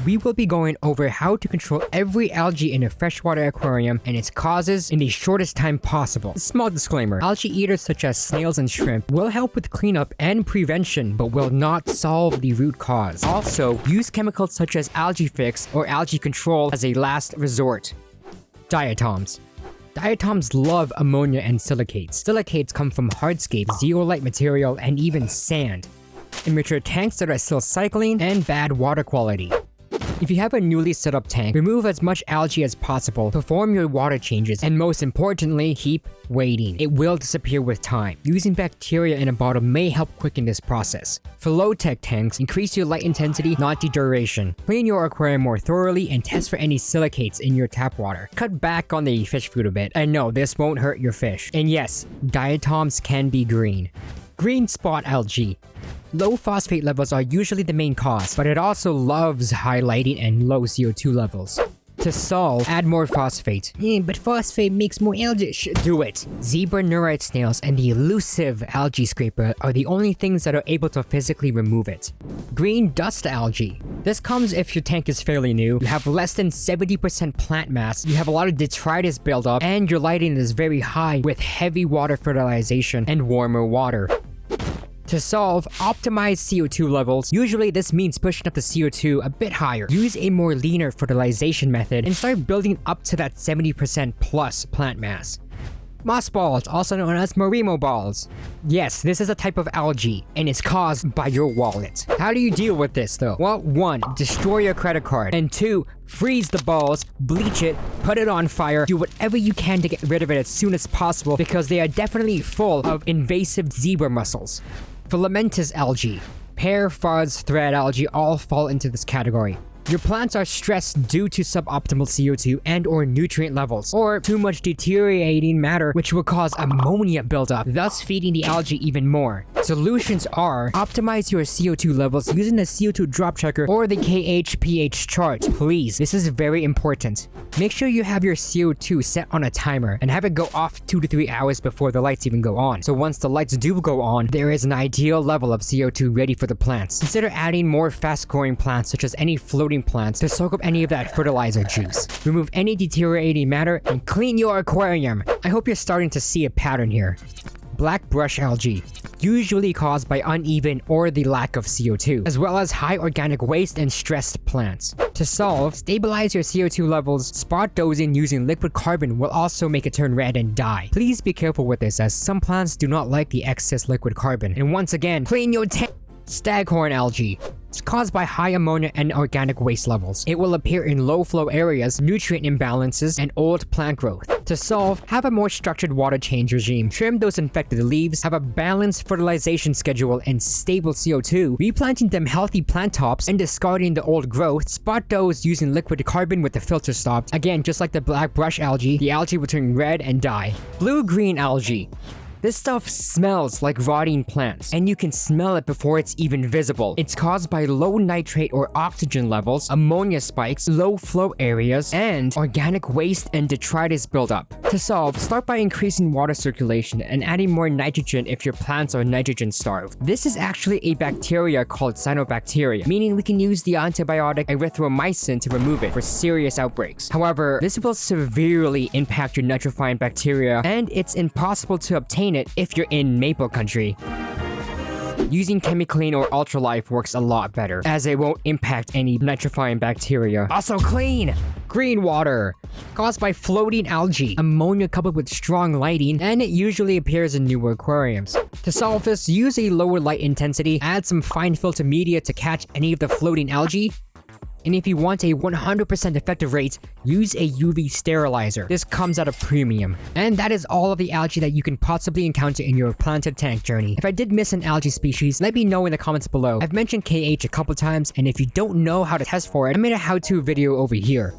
we will be going over how to control every algae in a freshwater aquarium and its causes in the shortest time possible. Small disclaimer, algae eaters such as snails and shrimp will help with cleanup and prevention, but will not solve the root cause. Also, use chemicals such as algae fix or algae control as a last resort. Diatoms. Diatoms love ammonia and silicates. Silicates come from hardscape, zeolite material, and even sand. Immature tanks that are still cycling, and bad water quality. If you have a newly set up tank, remove as much algae as possible, perform your water changes, and most importantly, keep waiting. It will disappear with time. Using bacteria in a bottle may help quicken this process. For low-tech tanks, increase your light intensity, not the duration. Clean your aquarium more thoroughly and test for any silicates in your tap water. Cut back on the fish food a bit. And no, this won't hurt your fish. And yes, diatoms can be green. Green spot algae. Low phosphate levels are usually the main cause, but it also loves high lighting and low CO2 levels. To solve, add more phosphate. But phosphate makes more algae. Do it! Zebra neurite snails and the elusive algae scraper are the only things that are able to physically remove it. Green dust algae. This comes if your tank is fairly new, you have less than 70% plant mass, you have a lot of detritus buildup, and your lighting is very high with heavy water fertilization and warmer water. To solve, optimize CO2 levels. Usually this means pushing up the CO2 a bit higher. Use a more leaner fertilization method and start building up to that 70% plus plant mass. Moss balls, also known as Marimo balls. Yes, this is a type of algae, and it's caused by your wallet. How do you deal with this though? Well, 1. Destroy your credit card, and 2. Freeze the balls, bleach it, put it on fire, do whatever you can to get rid of it as soon as possible because they are definitely full of invasive zebra mussels. Filamentous algae. Pear, fuzz, thread algae all fall into this category. Your plants are stressed due to suboptimal CO2 and or nutrient levels, or too much deteriorating matter which will cause ammonia buildup, thus feeding the algae even more. Solutions are optimize your CO2 levels using the CO2 drop checker or the KH/pH chart. Please, this is very important. Make sure you have your CO2 set on a timer and have it go off 2 to 3 hours before the lights even go on. So once the lights do go on, there is an ideal level of CO2 ready for the plants. Consider adding more fast-growing plants such as any floating plants to soak up any of that fertilizer juice. Remove any deteriorating matter and clean your aquarium. I hope you're starting to see a pattern here. Black brush algae, usually caused by uneven or the lack of CO2, as well as high organic waste and stressed plants. To solve, stabilize your CO2 levels. Spot dosing using liquid carbon will also make it turn red and die. Please be careful with this as some plants do not like the excess liquid carbon. And once again, clean your tank. Staghorn algae. It's caused by high ammonia and organic waste levels. It will appear in low flow areas, nutrient imbalances, and old plant growth. To solve, have a more structured water change regime. Trim those infected leaves, have a balanced fertilization schedule and stable CO2, replanting them healthy plant tops and discarding the old growth. Spot those using liquid carbon with the filter stopped. Again, just like the black brush algae, the algae will turn red and die. Blue-green algae. This stuff smells like rotting plants, and you can smell it before it's even visible. It's caused by low nitrate or oxygen levels, ammonia spikes, low flow areas, and organic waste and detritus buildup. To solve, start by increasing water circulation and adding more nitrogen if your plants are nitrogen starved. This is actually a bacteria called Cyanobacteria, meaning we can use the antibiotic erythromycin to remove it for serious outbreaks. However, this will severely impact your nitrifying bacteria, and it's impossible to obtain it if you're in maple country. Using ChemiClean or Ultralife works a lot better, as it won't impact any nitrifying bacteria. Also clean! Green water. Caused by floating algae, ammonia coupled with strong lighting, and it usually appears in newer aquariums. To solve this, use a lower light intensity, add some fine filter media to catch any of the floating algae, and if you want a 100% effective rate, use a UV sterilizer. This comes at a premium. And that is all of the algae that you can possibly encounter in your planted tank journey. If I did miss an algae species, let me know in the comments below. I've mentioned KH a couple times, and if you don't know how to test for it, I made a how-to video over here.